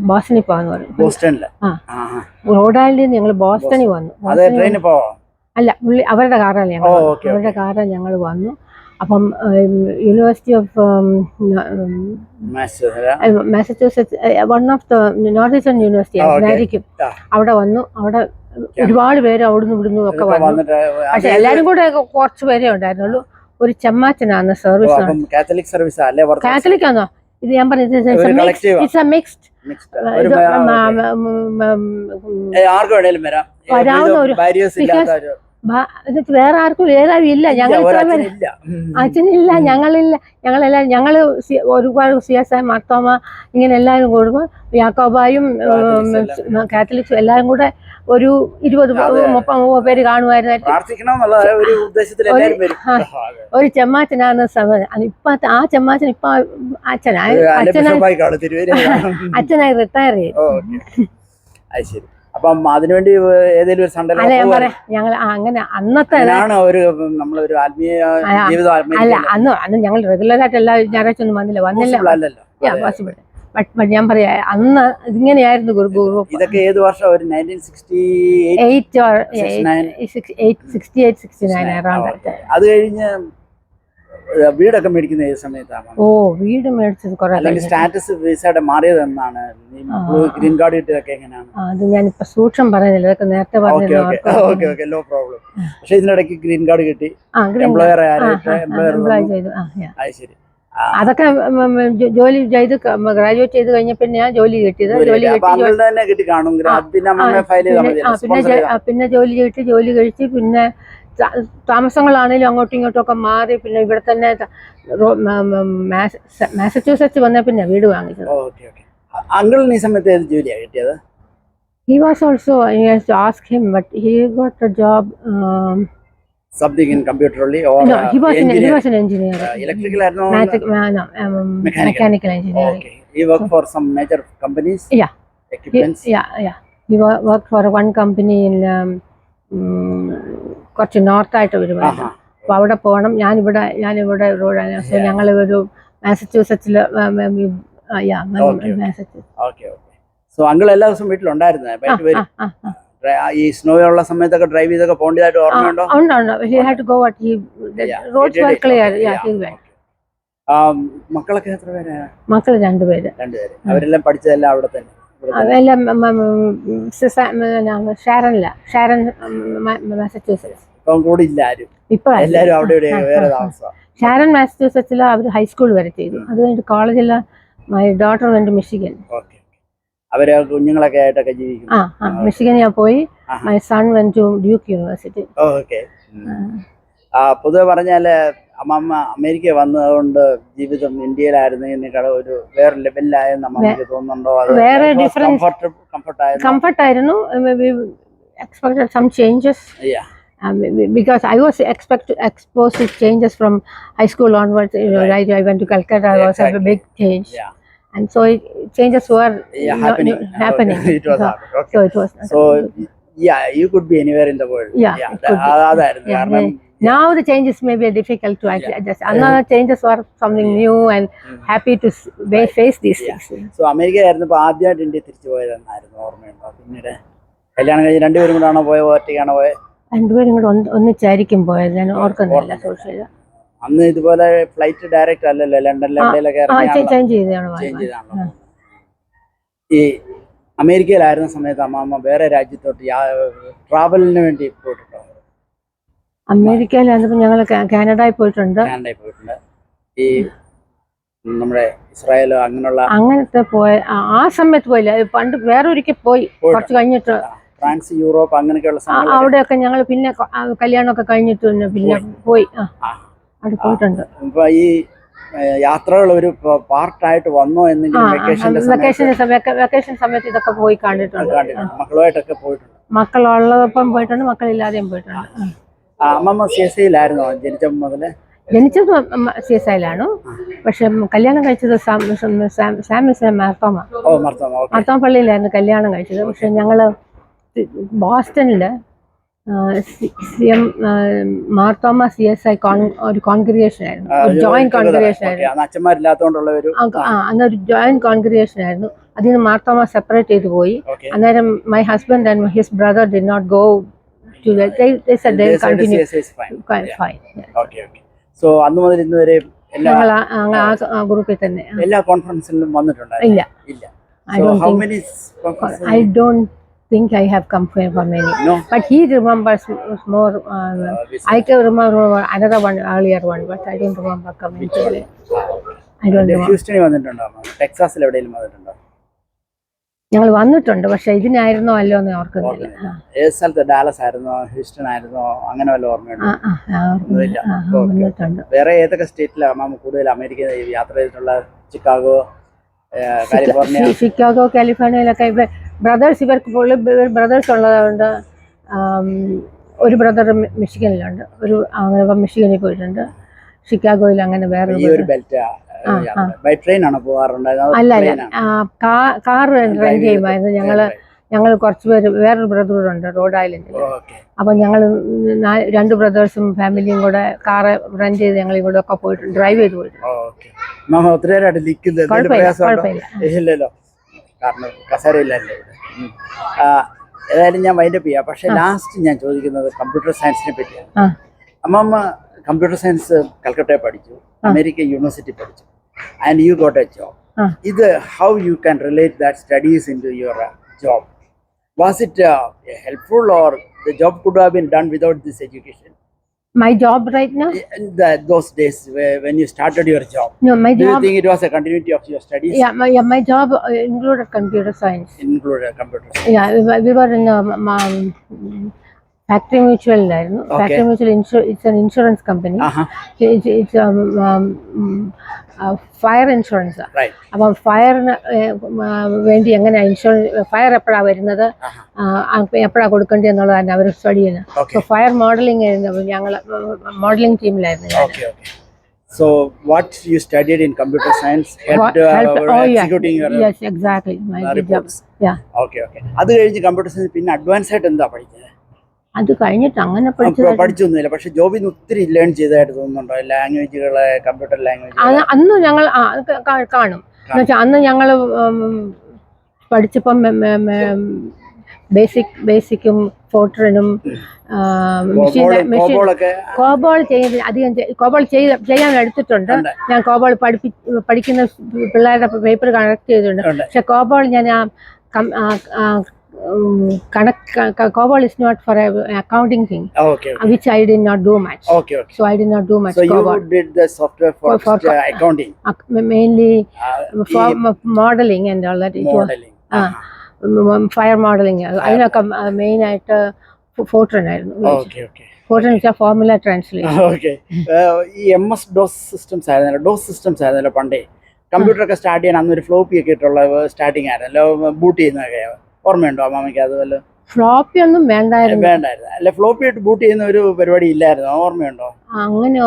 ബോസ്റ്റണിൽ പോകാന്ന് പറഞ്ഞു. റോഡ് ഐലൻഡിൽ ഞങ്ങൾ ബോസ്റ്റണിൽ വന്നു. അല്ല, അവരുടെ കാറാണ് ഞങ്ങൾ. അവരുടെ കാറാണ് ഞങ്ങൾ വന്നു. അപ്പം university of Massachusetts, one of the north eastern university ആയിരിക്കും, അവിടെ വന്നു. അവിടെ ഒരുപാട് പേര് അവിടുന്ന് ഇവിടുന്ന് ഒക്കെ വന്നു. പക്ഷെ എല്ലാരും കൂടെ കുറച്ച് പേരേ ഉണ്ടായിരുന്നുള്ളൂ. ഒരു ചെമ്മാച്ചനാണ് സർവീസ്. കാത്തലിക് ആണോ ഇത്? ഞാൻ പറഞ്ഞത് ഇറ്റ്സ് എ മിക്സ്ഡ്. വരാവുന്ന ഒരു വേറെ ആർക്കും ഇല്ല. ഞങ്ങൾ അച്ഛനില്ല, ഞങ്ങളില്ല. ഞങ്ങളെല്ലാവരും ഒരുപാട് CSI, മാർത്തോമ, ഇങ്ങനെ എല്ലാവരും കൂടുമ്പോൾ യാക്കോബായും കാത്തലിക്സും എല്ലാവരും കൂടെ ഒരു 20-30 പേര് കാണുമായിരുന്നു. ഒരു ചെമ്മാച്ചനാണ് സമയം. ഇപ്പൊ ആ ചെമ്മാച്ചൻ ഇപ്പൊ അച്ഛനായി റിട്ടയർ ചെയ്തു. അപ്പം അതിനുവേണ്ടി ഏതെങ്കിലും ഒരു സൺഡേ ഞങ്ങൾ അങ്ങനെ അന്നത്തെ അല്ല, അന്ന് ഞങ്ങൾ റെഗുലർ ആയിട്ട് എല്ലാ ഞായറാഴ്ച ഒന്നും വന്നില്ല. ഞാൻ പറയാ, അന്ന് ഇങ്ങനെയായിരുന്നു ഗ്രൂപ്പ്. ഇതൊക്കെ ഏത് വർഷം? ഒരു 1968-69 അത് കഴിഞ്ഞ് വീടൊക്കെ മേടിക്കുന്ന ഏത് സമയത്താണ്? വീട് മേടിച്ചത് സ്റ്റാറ്റസ് വിസയുടെ മാറിയത് എന്നാണ്? ഗ്രീൻ കാർഡ് കിട്ടിയതൊക്കെ എങ്ങനെയാണ്? അത് ഞാനിപ്പോ സൂക്ഷം പറയുന്നില്ല, അതൊക്കെ നേരത്തെ പറഞ്ഞു. No problem. പക്ഷെ ഇതിനിടയ്ക്ക് ഗ്രീൻ കാർഡ് കിട്ടി, എംപ്ലോയർ ചെയ്തു. ശരി. അതൊക്കെ ജോലി ചെയ്ത് ഗ്രാജുവേറ്റ് ചെയ്ത് കഴിഞ്ഞ പിന്നെ ഞാൻ ജോലി കിട്ടിയത്. പിന്നെ ജോലി കിട്ടി, ജോലി കഴിച്ച് പിന്നെ താമസങ്ങളാണെങ്കിലും അങ്ങോട്ടും ഇങ്ങോട്ടും ഒക്കെ മാറി. പിന്നെ ഇവിടെ തന്നെ മാസച്യൂസെറ്റ്സ് വന്ന പിന്നെ വീട് വാങ്ങിച്ചത്. അങ്കിളിന് ഈ സമയത്ത് ഏത് ജോലിയാണ് കിട്ടിയത്? He was also, I has to ask him, but he got a job. Something in computer only, or no, he was an engineer. Electrical or no? Mechanical engineering. Okay. He worked for some major companies. Yeah. Equipments. He worked for one company in കുറച്ച് നോർത്തായിട്ട് വരുവാണ്. അപ്പോൾ അവിടെ പോകണം. ഞാനിവിടെ റോഡാണ്. So ഞങ്ങൾ ഒരു മാസച്യൂസെറ്റ്സിൽ so uncle എല്ലാ ദിവസവും വീട്ടിലുണ്ടായിരുന്നു. ഈ സ്നോ ഉള്ള സമയത്തൊക്കെ ഡ്രൈവ് ചെയ്തൊക്കെ പോകേണ്ടതായിട്ട് ഓർമ്മയുണ്ടോ? മക്കളൊക്കെ എത്ര പേരാ? മക്കൾ രണ്ടുപേര്. അവരെല്ലാം പഠിച്ചതെല്ലാം അവിടെ തന്നെ? Sharon Massachusetts. ഇപ്പം കൂടി ഇല്ല ആരും, എല്ലാവരും അവിടെ വേറെ താമസം. ഷാരൻ മാസച്യൂസെറ്റ്സിൽ അവർ ഹൈസ്കൂൾ വരെ ചെയ്തു. അത് കഴിഞ്ഞിട്ട് കോളേജിൽ മൈ ഡോട്ടർ വെന്റ് മിഷിഗൻ. അവര് കുഞ്ഞുങ്ങളൊക്കെ ആയിട്ടൊക്കെ ജീവിക്കുന്നു. മിഷിഗനിൽ പോയി. My son went to Duke university. പൊതുവെ പറഞ്ഞാല് അമ്മമ്മ അമേരിക്ക വന്നതുകൊണ്ട് ജീവിതം ഇന്ത്യയിലായിരുന്നതിനേക്കാൾ ഒരു വേറെ ലെവലിലായെന്ന് അമ്മമ്മക്ക് തോന്നുന്നുണ്ടോ? വേറെ ഡിഫറൻസ് കംഫർട്ടായിരുന്നു. Expected some changes because I was exposed to changes from high school onwards. Right, I went to Calcutta. I was a big change. And so changes were happening. It was happening. So it was. So you could be anywhere in the world. Yeah. Now the changes may be difficult to adjust. Another changes were something new and happy to face these things. So America ആയിരുന്നപ്പോൾ ആദ്യമായിട്ട് India തിരിച്ചു പോയതെന്നായിരുന്നു ഓർമ്മയുണ്ടോ? പിന്നീട് കല്യാണം കഴിഞ്ഞ് രണ്ടുപേരും കൂടാണോ പോയത്, ഒറ്റയ്ക്കാണോ പോയത്? രണ്ടുപേരും കൂടെ ഒന്നിച്ചായിരിക്കും പോയത്. ഞാൻ ഓർക്കുന്നില്ല. സോഷ്യൽ അന്ന് ഇതുപോലെ ഫ്ലൈറ്റ് ഡയറക്റ്റ് അല്ലല്ലോ, ലണ്ടനിലൊക്കെ ചേഞ്ച് ചെയ്താണ്. ഈ അമേരിക്കയിലായിരുന്ന സമയത്ത് അമ്മാമ്മ വേറെ രാജ്യത്തോട്ട് ട്രാവലിന് വേണ്ടി പോയിട്ടുണ്ടോ? അമേരിക്കയിലായിരുന്നപ്പോൾ ഞങ്ങൾ കാനഡയിൽ പോയിട്ടുണ്ട്. ഈ നമ്മുടെ ഇസ്രായേലോ അങ്ങനത്തെ പോയ ആ സമയത്ത് പോയില്ല. പണ്ട് വേറെ ഒരിക്കൽ പോയി, കുറച്ച് കഴിഞ്ഞിട്ട്. ഫ്രാൻസ്, യൂറോപ്പ് അങ്ങനെയൊക്കെയുള്ള അവിടെയൊക്കെ ഞങ്ങൾ പിന്നെ കല്യാണമൊക്കെ കഴിഞ്ഞിട്ട് പിന്നെ പോയി. അവിടെ പോയിട്ടുണ്ട്. ഇപ്പൊ ഈ യാത്രകൾ ഒരു പാർട്ടായിട്ട് വന്നോ എന്നെങ്കിലും? വെക്കേഷൻ സമയത്ത് ഇതൊക്കെ പോയി കണ്ടിട്ടുണ്ട്. മക്കളുമായിട്ടൊക്കെ പോയിട്ടുണ്ട്. മക്കളുള്ളതൊപ്പം പോയിട്ടുണ്ട്, മക്കളില്ലാതെയും പോയിട്ടുണ്ട്. അമ്മമ്മ CSIയിലായിരുന്നോ ജനിച്ചത് മുതല്? ജനിച്ചത് CSIയിലാണ്. പക്ഷെ കല്യാണം കഴിച്ചത് സാമിസിലെ മാർത്തോമ പള്ളിയിലായിരുന്നു കല്യാണം കഴിച്ചത്. പക്ഷെ ഞങ്ങള് ബോസ്റ്റണില് മാർത്തോമ CSI ഒരു കോൺഗ്രിഗേഷൻ ആയിരുന്നു, ജോയിന്റ് കോൺഗ്രിഗേഷൻ ആയിരുന്നു. അന്നൊരു ജോയിന്റ് കോൺഗ്രിഗേഷൻ ആയിരുന്നു. അതിന് മാർത്തോമ സെപ്പറേറ്റ് ചെയ്ത് പോയി. അന്നേരം my husband and his brother did not go to that. They said they will continue. Fine. Okay. So അന്ന് മുതൽ ഇന്ന് വരെ എല്ലാ ഗ്രൂപ്പിൽ തന്നെ എല്ലാ കോൺഫറൻസിലും വന്നിട്ടുണ്ടായിരുന്നു? ഇല്ല. So how many conferences? I don't think I have come for many. No. But he remembers more. I can remember another one, earlier one, but I don't remember coming to it. I don't know. ഹ്യൂസ്റ്റണിൽ വന്നിട്ടുണ്ടോ? ടെക്സാസിൽ എവിടെയെങ്കിലും വന്നിട്ടുണ്ടോ? ഞങ്ങൾ വന്നിട്ടുണ്ട്, പക്ഷെ ഇതിനായിരുന്നോ അല്ലോ എന്ന് ഓർക്കുന്നില്ല. ഏത് സ്ഥലത്ത്? ഡാലസ് ആയിരുന്നോ, ഹ്യൂസ്റ്റൺ ആയിരുന്നോ, അങ്ങനെ വല്ല ഓർമ്മയുണ്ടോ? വന്നിട്ടുണ്ട്. വേറെ ഏതൊക്കെ സ്റ്റേറ്റിലാണ് അമ്മ കൂടുതൽ അമേരിക്ക യാത്ര ചെയ്തിട്ടുള്ള? Chicago, California? ചിക്കാഗോ, കാലിഫോർണിയയിലൊക്കെ ഇവർക്ക് ബ്രദേഴ്സ് ഉള്ളതുകൊണ്ട് ഒരു ബ്രദർ മിഷിഗനിലുണ്ട്. അങ്ങനെ മിഷിഗനിൽ പോയിട്ടുണ്ട്. ഷിക്കാഗോയിൽ അങ്ങനെ വേറെ ബൈ ട്രെയിൻ ആണോ പോകാറുണ്ടായിരുന്നത്? അല്ല, കാർ റെന്റ് ചെയ്യുമായിരുന്നു. ഞങ്ങൾ കുറച്ച് പേര്, വേറൊരു ബ്രദറുണ്ട് റോഡ് ഐലൻഡിൽ. അപ്പൊ ഞങ്ങൾ 2 ബ്രദേഴ്സും ഫാമിലിയും കൂടെ കാറ് റെന്റ് ചെയ്ത് ഞങ്ങൾ ഇവിടെ ഒക്കെ പോയിട്ടുണ്ട്, ഡ്രൈവ് ചെയ്ത് പോയിട്ടുണ്ട്. ഇല്ലല്ലോ, കാരണം കസേരയില്ലല്ലോ. ഏതായാലും ഞാൻ വൈൻഡപ്പ് ചെയ്യാം. പക്ഷെ ലാസ്റ്റ് ഞാൻ ചോദിക്കുന്നത് കമ്പ്യൂട്ടർ സയൻസിനെ പറ്റിയാണ്. അമ്മമ്മ കമ്പ്യൂട്ടർ സയൻസ് കൽക്കട്ടയിൽ പഠിച്ചു, അമേരിക്ക യൂണിവേഴ്സിറ്റി പഠിച്ചു, and you got a job. ഇത് how you can relate that studies in to your job? Was it helpful, or the job could have been done without this education? My job right now? Those days when you started your job. No, my Do job. you think it was a continuity of your studies? Yeah, my job included computer science. Included computer science. Yeah, we were in factory മ്യൂച്വലിലായിരുന്നു. Factory mutual it's an insurance company. It's fire insurance. അപ്പം ഫയറിന് വേണ്ടി എങ്ങനെയാണ് insurance, fire എപ്പോഴാണ് വരുന്നത്, എപ്പോഴാണ് കൊടുക്കേണ്ടത് എന്നുള്ളതാണ് അവർ സ്റ്റഡി ചെയ്യുന്നത്. സോ ഫയർ മോഡലിംഗ് ആയിരുന്നു, ഞങ്ങൾ modelling ടീമിലായിരുന്നു. So what you studied in computer science helped executing your yes, exactly, my reports. Yeah. Okay. അത് കഴിഞ്ഞ് കമ്പ്യൂട്ടർ സയൻസ് പിന്നെ അഡ്വാൻസ് ആയിട്ട് എന്താ പഠിച്ചത്? അത് കഴിഞ്ഞിട്ട് അങ്ങനെ പഠിച്ചൊന്നുമില്ല, പക്ഷെ ജോബിന് ഒത്തിരി ലേൺ ചെയ്തതായിട്ട് തോന്നുന്നുണ്ടോ? ലാംഗ്വേജുകള്, കമ്പ്യൂട്ടർ ലാംഗ്വേജ് അന്ന് ഞങ്ങൾ കാണും. എന്നുവെച്ചാൽ അന്ന് ഞങ്ങൾ പഠിച്ചപ്പം ബേസിക്കും ഫോർട്രനും കോബോൾ ചെയ്യാൻ എടുത്തിട്ടുണ്ട്. ഞാൻ കോബോൾ പഠിക്കുന്ന പിള്ളേരുടെ പേപ്പർ കണക്ട് ചെയ്തിട്ടുണ്ട്. പക്ഷെ കോബോൾ ഞാൻ COBOL is not for an accounting thing, which I did not do much. So I did not do much. So COBOL. You did the software for accounting, mainly for modeling and all that. Modeling. Fire modeling. അതിനൊക്കെ main ആയിട്ട് ഫോർട്രൻ ആയിരുന്നു. ഫോർട്രൻ വെച്ചാൽ formula translation. ഈ MS DOS systems ആയിരുന്നല്ലോ പണ്ടേ. കമ്പ്യൂട്ടറൊക്കെ start ചെയ്യാൻ അന്നൊരു floppy ഒക്കെ ഇട്ടുള്ള സ്റ്റാർട്ടിങ് ആയിരുന്നല്ലോ ബൂട്ട് ചെയ്യുന്നതൊക്കെ. ഓർമ്മയുണ്ടോ അമ്മാമയ്ക്ക്? അതുപോലെ ഫ്ലോപ്പി ഒന്നും വേണ്ടായിരുന്നു. അല്ല, ഫ്ലോപ്പി ആയിട്ട് ബൂട്ട് ചെയ്യുന്ന ഒരു പരിപാടി ഇല്ലായിരുന്നു, ഓർമ്മയുണ്ടോ? അങ്ങനെ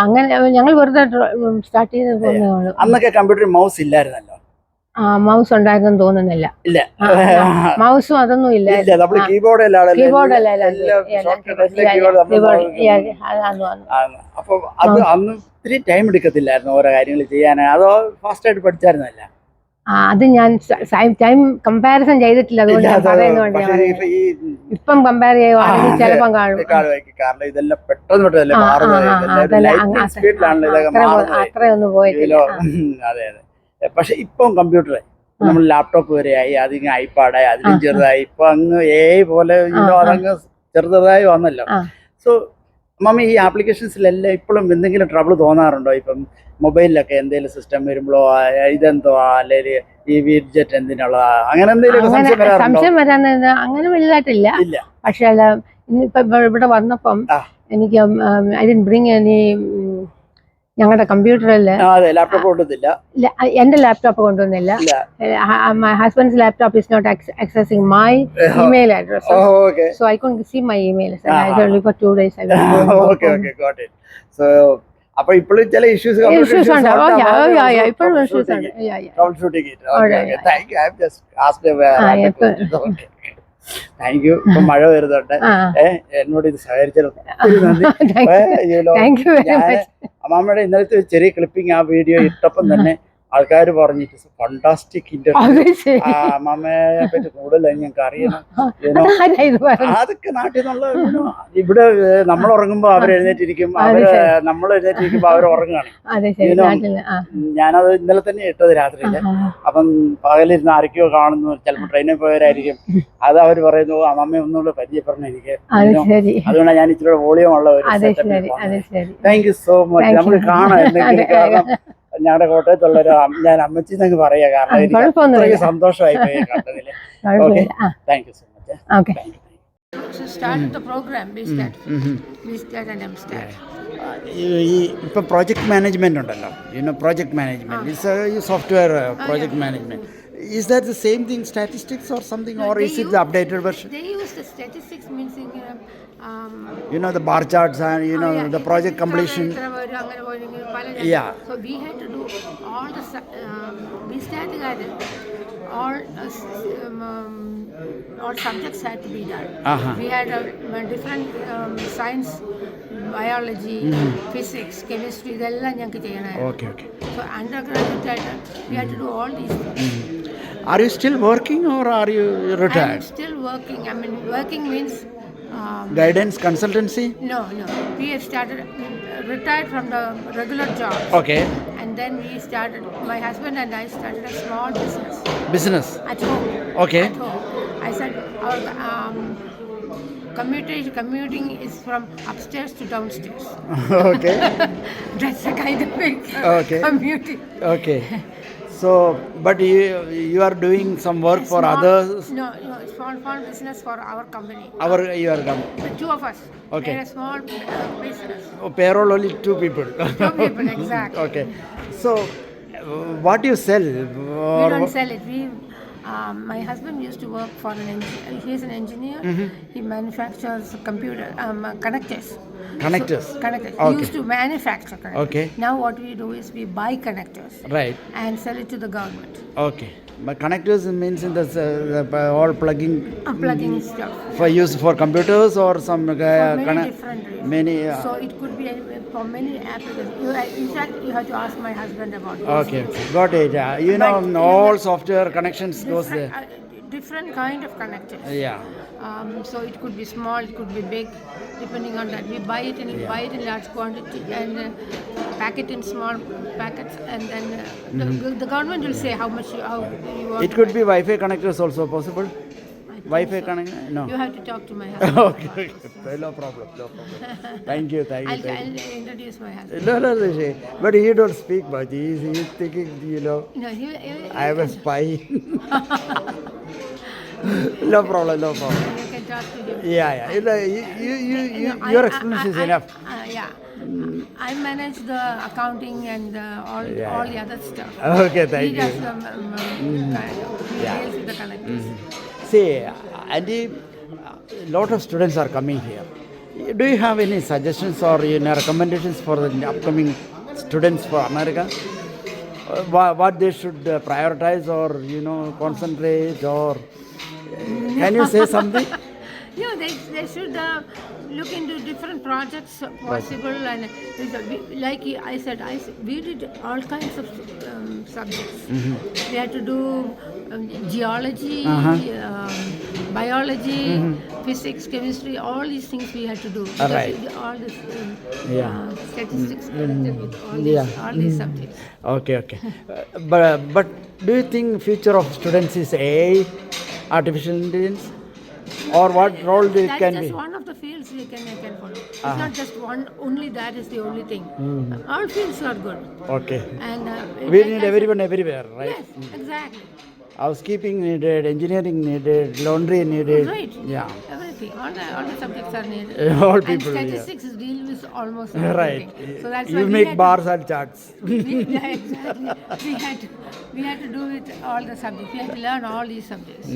അങ്ങനെ ഞങ്ങൾ വെറുതെ സ്റ്റാർട്ട് ചെയ്ത്. അന്നൊക്കെ കമ്പ്യൂട്ടറിൽ മൗസ് ഇല്ലായിരുന്നല്ലോ. മൗസ് ഉണ്ടായിരുന്നു തോന്നുന്നില്ല. ഇല്ല, മൗസും അതൊന്നും ഇല്ല. അപ്പൊ അത് അന്ന് ഒത്തിരി ടൈം എടുക്കത്തില്ലായിരുന്നു ഓരോ കാര്യങ്ങൾ ചെയ്യാൻ, അതോ ഫാസ്റ്റ് ആയിട്ട് പഠിച്ചായിരുന്നല്ല? അത് ഞാൻ ടൈം കമ്പാരിസൺ ചെയ്തിട്ടില്ല, അതുകൊണ്ട് ഞാൻ പറയുന്നുണ്ട്. ഇപ്പം കമ്പയർ ചെയ്യുവാണെങ്കിൽ ചിലപ്പം കാണും. കാരണം ഇതെല്ലാം പെട്ടെന്ന് അത്രയൊന്നും പോയിട്ടില്ല. അതെ. പക്ഷെ ഇപ്പം കമ്പ്യൂട്ടർ നമ്മൾ ലാപ്ടോപ്പ് വരെയായി, അതിന് ഐപാഡായി, അതിലും ചെറുതായി, ഇപ്പൊ അങ്ങ് പോലെ അതങ്ങ് ചെറുതായി വന്നല്ലോ. സോ മമ്മി, ഈ ആപ്ലിക്കേഷൻസിലെല്ലാം ഇപ്പോഴും എന്തെങ്കിലും ട്രബിൾ തോന്നാറുണ്ടോ? ഇപ്പം മൊബൈലിലൊക്കെ എന്തെങ്കിലും സിസ്റ്റം വരുമ്പോഴോ, ഇതെന്തോ അല്ലെങ്കിൽ ഈ വിഡ്ജറ്റ് എന്തിനുള്ളതാ, അങ്ങനെ എന്തെങ്കിലും സംശയം വരാൻ അങ്ങനെ വലുതായിട്ടില്ല. പക്ഷെ ഇന്നിപ്പോ ഇവിടെ വന്നപ്പം എനിക്ക് ഐ ഡിഡ്ന്റ് ബ്രിങ് എനി ഞങ്ങളുടെ കമ്പ്യൂട്ടറിൽ ലാപ്ടോപ്പ് കൊണ്ടുവന്നില്ല. എന്റെ ലാപ്ടോപ്പ് കൊണ്ടുവന്നില്ല. My husband's laptop is not accessing my email address. So I couldn't see my emails. I only for 2 days. Okay, got it. So അപ്പോൾ ഇപ്പോഴും ചില ഇഷ്യൂസ് ഉണ്ട്. Thank you. ഇപ്പൊ മഴ വരുന്നുണ്ട്, എന്നോട് ഇത് സഹകരിച്ചത് അമ്മാമ്മയുടെ ഇന്നലത്തെ ചെറിയ ക്ലിപ്പിംഗ് ആ വീഡിയോ ഇട്ടപ്പം തന്നെ ആൾക്കാർ പറഞ്ഞു ഇറ്റ് ഇസ് ഫണ്ടാസ്റ്റിക് ഇന്റർവ്യൂ. അമ്മാമ്മയെ പറ്റി കൂടുതൽ ഞങ്ങൾക്ക് അറിയണം. അതൊക്കെ നാട്ടിൽ നിന്നുള്ള ഇവിടെ നമ്മൾ ഉറങ്ങുമ്പോ അവർ എഴുന്നേറ്റിരിക്കും, നമ്മൾ എഴുന്നേറ്റിരിക്കുമ്പോ അവർ ഉറങ്ങുകയാണ്. ഞാനത് ഇന്നലെ തന്നെ ഇട്ടത് രാത്രിയില്. അപ്പം പകലിരുന്ന് ആരൊക്കെയോ കാണുന്നു, ചിലപ്പോൾ ട്രെയിനിൽ പോയവരായിരിക്കും. അത് അവർ പറയുന്നു അമ്മമ്മ ഒന്നുകൂടെ പരിചയപ്പെടണം എനിക്ക്, അതുകൊണ്ടാണ് ഞാൻ ഇച്ചിരി വോളിയം ഉള്ള ഒരു. Thank you so much. നമുക്ക് കാണാം എന്തെങ്കിലും. കാരണം ഞങ്ങളുടെ കോട്ടയത്തുള്ളൊരു ഞാൻ അമ്മച്ചി എന്നൊക്കെ പറയാ, കാരണം എനിക്ക് സന്തോഷമായി പോയി കണ്ടതില്. Okay, thank you so much. ഈ ഇപ്പൊ പ്രോജക്ട് മാനേജ്മെന്റ് ഉണ്ടല്ലോ, project management is software project management. Is that the same thing, statistics or something, or is it the updated version? They use the statistics, means the bar charts and the project completion. Yeah. So we had to do all the we started all subjects had to be done. We had different science, biology, physics, chemistry, ഇതെല്ലാം ഞങ്ങൾക്ക് ചെയ്യണമായിരുന്നു. Okay. So undergraduate we had to do all these things. Are you still working or are you retired? I'm still working. I mean, working means guidance consultancy? No. We have started, retired from the regular job. Okay. And then we started, my husband and I started a small business at home. Okay. At home. I said our commuting is from upstairs to downstairs. Okay. That's a kind of big commuting. Okay. So, but you are doing some work for others. No, small business for our company. Your company. The two of us. Okay. Made a small business. Oh, payroll only 2 people. 2 people, exactly. Okay. So, what you sell? We don't sell it. My husband used to work for he is an engineer. He manufactures computer connectors. Connectors. Connectors. Okay. He used to manufacture connectors. Okay. Now what we do is we buy connectors Right. and sell it to the government. Okay. But connectors means in the all plugging. Plugging stuff. For use for computers or some For many different reasons. many. So it could be for many applications. In fact, you have to ask my husband about this. Okay. Got it. You But know all software connections goes there. Different kind of connectors. Yeah. So it could be small, it could be big, depending on that. We buy it in large quantity and pack it in small packets, and then the government will say how much how you want. It could be Wi-Fi connectors also possible. Wi-Fi so. connector? No. You have to talk to my husband. Okay. No problem. Thank you. I'll introduce my husband. No. But he don't speak much. He's thinking, No, I am a spy. No problem. You can talk to him. Yeah. Your explanation is enough. Yeah. I manage the accounting and all the other stuff. Okay, thank He you. does the deals with the connectors. See, Andy, lot of students are coming here. Do you have any suggestions or recommendations for the upcoming students for America? What they should prioritize or concentrate, or can you say something? Yeah, they should look into different projects possible, and like I said, we did all kinds of subjects. We had to do geology, biology, physics, chemistry, all these things we had to do. Right. All this statistics Mm. connected with all these subjects. Okay. But do you think future of students is AI, artificial intelligence? Or what role it That's can just be? one of the fields we can follow. It's not just one, only that is the only thing. All fields are good. Okay. And We need everyone everywhere, right? Yes, exactly. Housekeeping needed, engineering needed, laundry needed. Right. Yeah. Everything. All the subjects are needed. All people, And yeah. statistics deal with almost Right. everything. So that's why You we make had bars and charts. Yeah, exactly. We had to do with all the subjects. We had to learn all these subjects.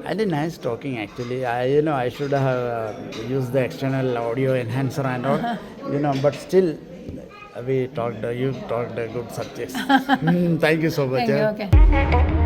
And nice talking actually. I should have used the external audio enhancer and all, but still you talked good subjects. Thank you so much. Thank you. Okay.